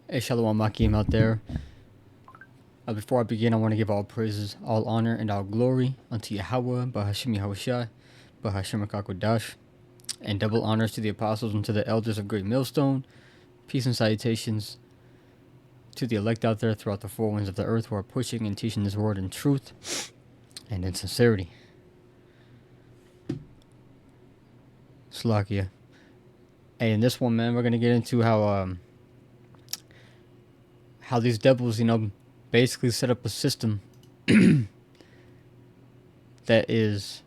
Hey, Shalom Makim out there. Before I begin, I want to give all praises, all honor, and all glory unto Yahweh, Bahashim Yahushai, Bahashim Kakodash, and double honors to the apostles and to the elders of Great Millstone. Peace and salutations to the elect out there throughout the four winds of the earth who are pushing and teaching this word in truth and in sincerity. Slakia. Hey, in this one, man, we're going to get into how these devils, basically set up a system that is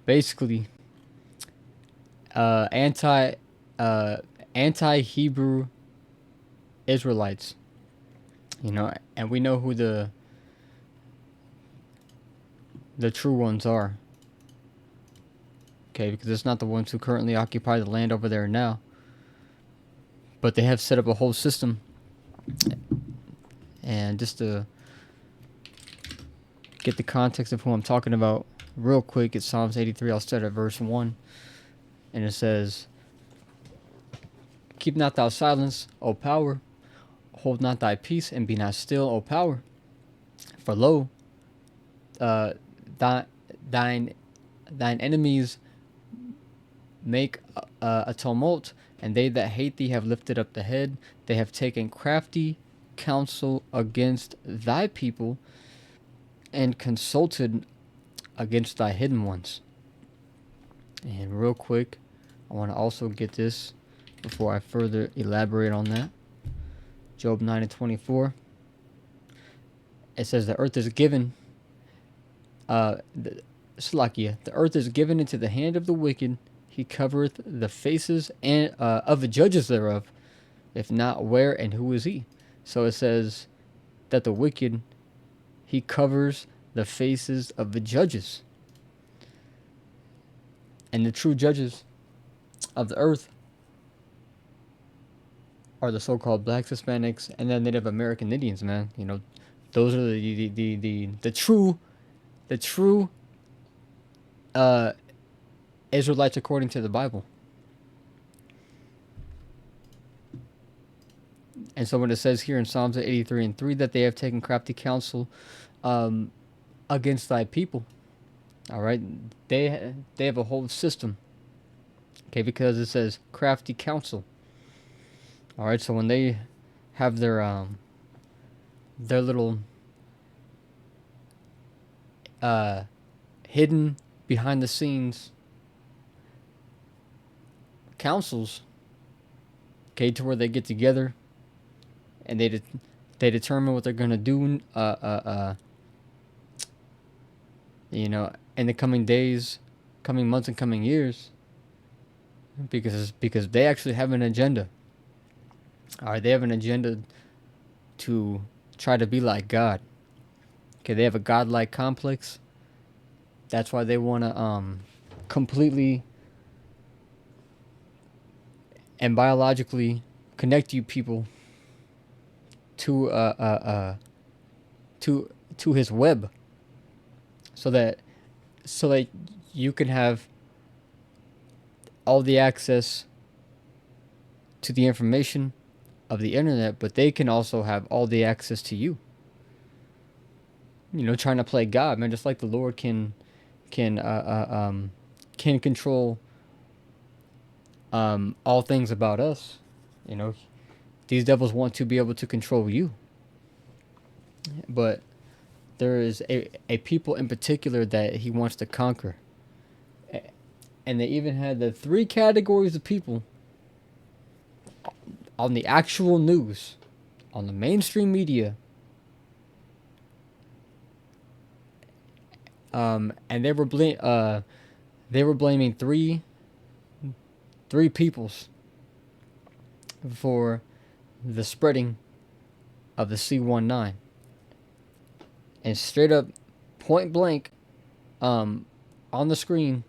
basically anti Hebrew Israelites, and we know who the true ones are. Okay, because it's not the ones who currently occupy the land over there now, but they have set up a whole system. And just to get the context of who I'm talking about real quick, it's Psalms 83. I'll start at verse 1, and it says, "Keep not thou silence, O power, hold not thy peace, and be not still, O power. For lo, thine enemies make a tumult, and they that hate thee have lifted up the head. They have taken crafty counsel against thy people, and consulted against thy hidden ones." And real quick, I want to also get this before I further elaborate on that. Job 9:24. It says, "The earth is given, the earth is given into the hand of the wicked. He covereth the faces and of the judges thereof. If not, where and who is he?" So it says that the wicked, he covers the faces of the judges. And the true judges of the earth are the so-called blacks, Hispanics, and the Native American Indians, man. Those are the true Israelites according to the Bible. And so when it says here in Psalms 83:3 that they have taken crafty counsel against thy people, all right, they have a whole system, okay, because it says crafty counsel. All right, so when they have their little hidden behind the scenes councils, okay, to where they get together and they determine what they're gonna do, in the coming days, coming months, and coming years, because they actually have an agenda. All right, they have an agenda to try to be like God. Okay, they have a godlike complex. That's why they want to completely and biologically connect you people to his web, so that you can have all the access to the information of the internet, but they can also have all the access to you. Trying to play God, man, just like the Lord can control all things about us. These devils want to be able to control you. But there is a people in particular that he wants to conquer. And they even had the 3 categories of people on the actual news, on the mainstream media. And they were blaming three peoples for the spreading of the C-19. And straight up, point blank, on the screen,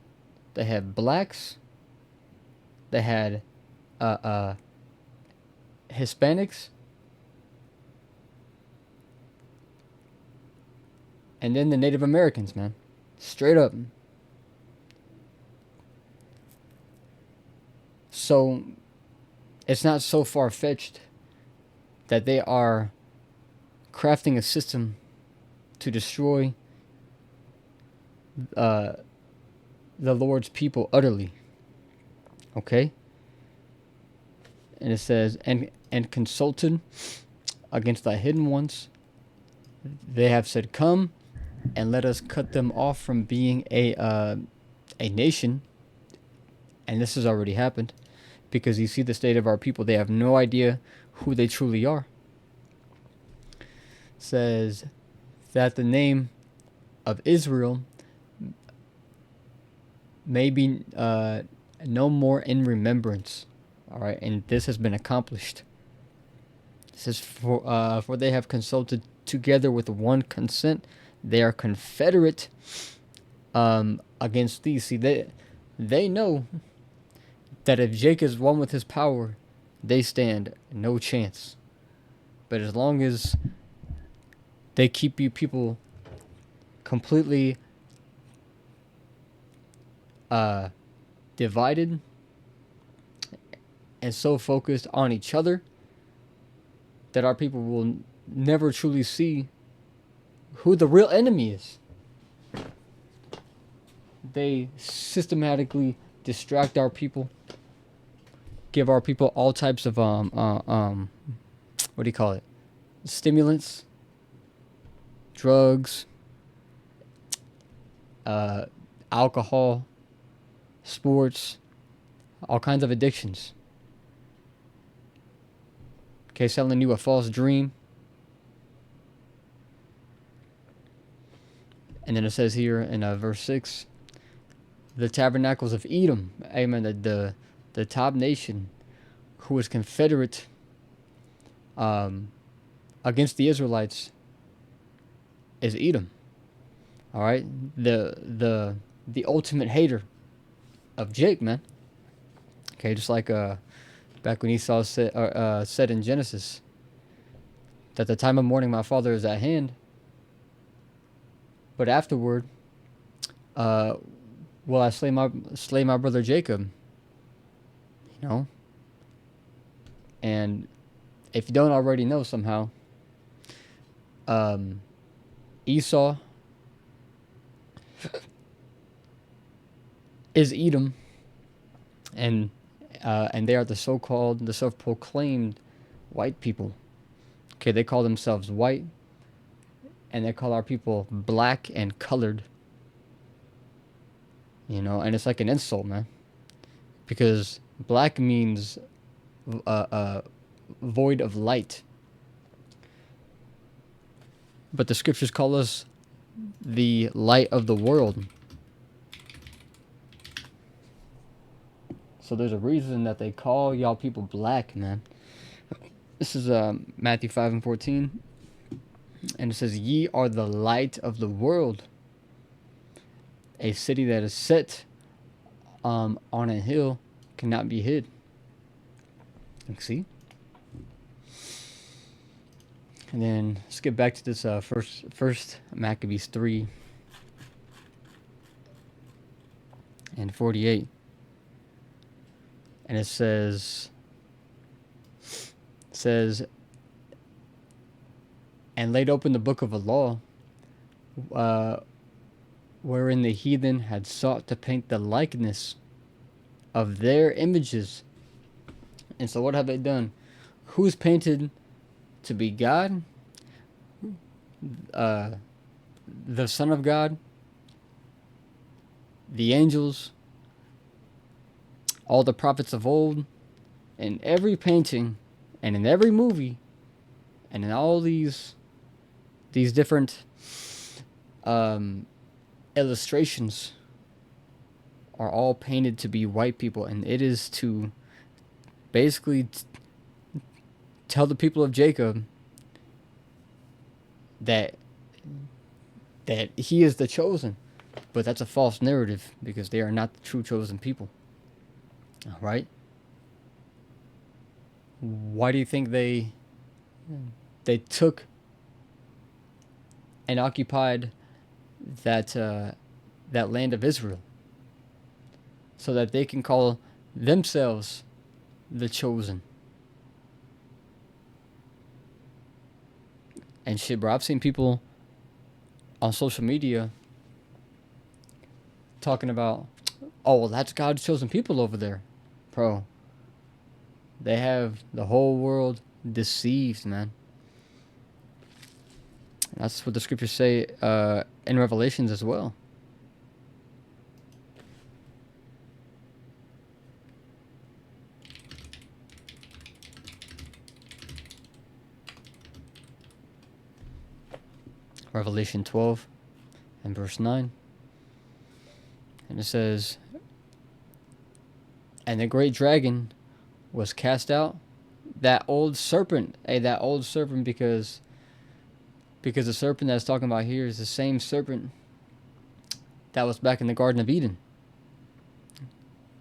they had blacks, they had Hispanics, and then the Native Americans, man. Straight up. So it's not so far-fetched that they are crafting a system to destroy uh, the Lord's people utterly. Okay? And it says, and consulted against thy hidden ones. They have said, come and let us cut them off from being a nation. And this has already happened, because you see the state of our people. They have no idea who they truly are. It says that the name of Israel may be no more in remembrance. All right, and this has been accomplished. It says, for they have consulted together with one consent. They are confederate against thee. See, they know that if Jake is one with his power, they stand no chance. But as long as they keep you people completely divided and so focused on each other, that our people will never truly see who the real enemy is. They systematically distract our people, give our people all types of what do you call it? Stimulants, drugs, alcohol, sports, all kinds of addictions. Okay, selling you a false dream. And then it says here in verse 6, the tabernacles of Edom, amen, the top nation who was confederate against the Israelites is Edom. All right, the ultimate hater of Jake, man. Okay, just like back when Esau said in Genesis that the time of mourning my father is at hand, but afterward, will I slay my brother Jacob? You know, and if you don't already know somehow, Esau is Edom, and they are the self-proclaimed white people. Okay, they call themselves white, and they call our people black and colored. You know, and it's like an insult, man, because black means void of light, but the scriptures call us the light of the world. So there's a reason that they call y'all people black, man. This is Matthew 5:14, and it says, ye are the light of the world. A city that is set on a hill cannot be hid. You see? And then let's get back to this first Maccabees 3 and 48. And it says, and laid open the book of the law, wherein the heathen had sought to paint the likeness of their images. And so what have they done? Who's painted to be God? The Son of God? The angels? All the prophets of old? In every painting and in every movie and in all these different illustrations are all painted to be white people, and it is to basically tell the people of Jacob that he is the chosen. But that's a false narrative, because they are not the true chosen people. All right? Why do you think they took and occupied that land of Israel? So that they can call themselves the chosen. And shit, bro, I've seen people on social media talking about, oh, well, that's God's chosen people over there. Bro, they have the whole world deceived, man. That's what the scriptures say in Revelations as well. Revelation 12 and verse 9. And it says, and the great dragon was cast out, that old serpent. Hey, that old serpent, because the serpent that's talking about here is the same serpent that was back in the Garden of Eden.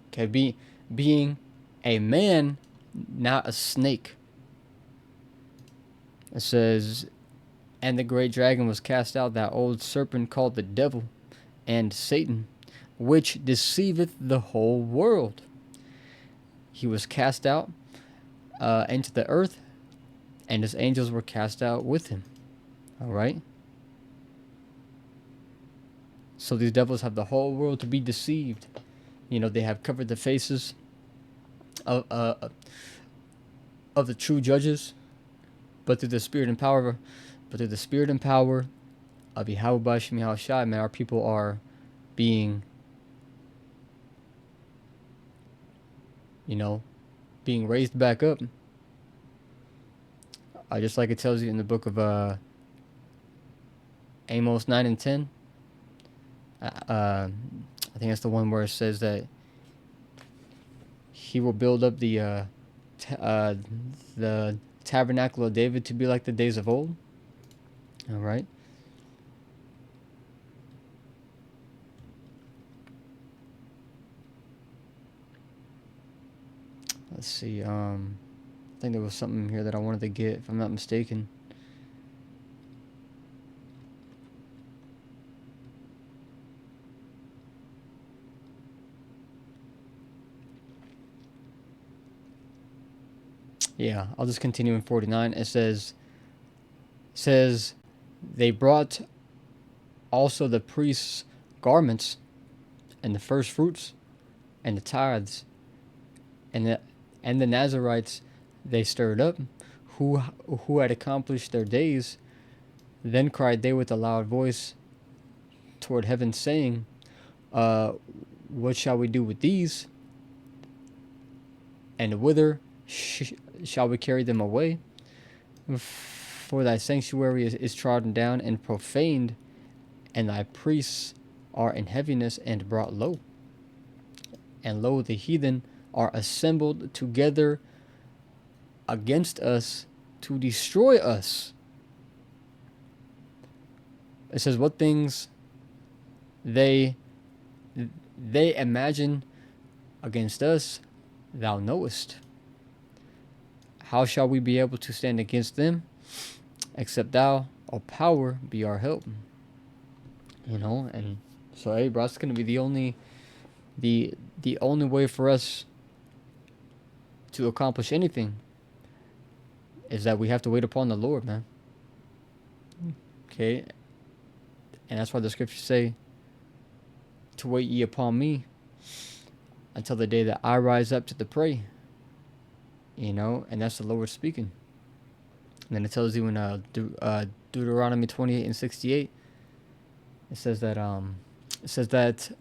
Okay, being a man, not a snake. It says, and the great dragon was cast out, that old serpent called the devil and Satan, which deceiveth the whole world. He was cast out into the earth, and his angels were cast out with him. All right? So these devils have the whole world to be deceived. You know, they have covered the faces of the true judges, but through the spirit and power, of Yahweh Shemi Shai, man, our people are being, being raised back up. Just like it tells you in the book of Amos 9 and 10. I think that's the one where it says that he will build up the tabernacle of David to be like the days of old. All right. Let's see. I think there was something here that I wanted to get, if I'm not mistaken. Yeah, I'll just continue in 49. It says, they brought also the priests' garments and the first fruits and the tithes and the Nazarites they stirred up, who had accomplished their days. Then cried they with a loud voice toward heaven, saying, what shall we do with these? And whither shall we carry them away? For thy sanctuary is trodden down and profaned, and thy priests are in heaviness and brought low. And lo, the heathen are assembled together against us to destroy us. It says, what things they imagine against us, thou knowest. How shall we be able to stand against them, except thou, O power, be our help? And so, hey, bro, it's gonna be the only way for us to accomplish anything is that we have to wait upon the Lord, man. Okay, and that's why the scriptures say to wait ye upon me until the day that I rise up to the prey. And that's the Lord speaking. And then it tells you in Deuteronomy 28 and 68, it says that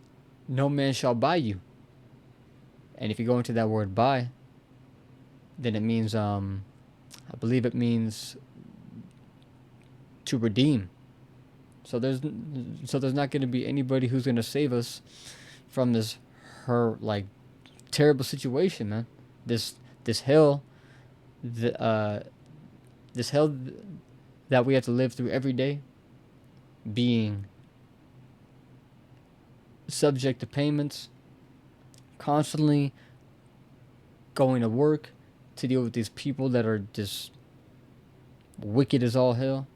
no man shall buy you. And if you go into that word buy, then it means I believe it means to redeem. So there's not going to be anybody who's going to save us from this terrible situation, man. This hell, this hell that we have to live through every day, being subject to payments, constantly going to work to deal with these people that are just wicked as all hell.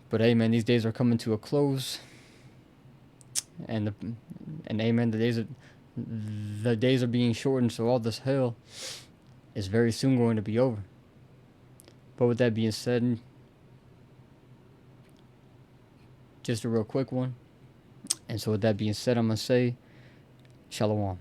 But hey, man, these days are coming to a close, and amen, the the days are being shortened, so all this hell is very soon going to be over. But with that being said, just a real quick one. And so with that being said, I'm going to say Shalom.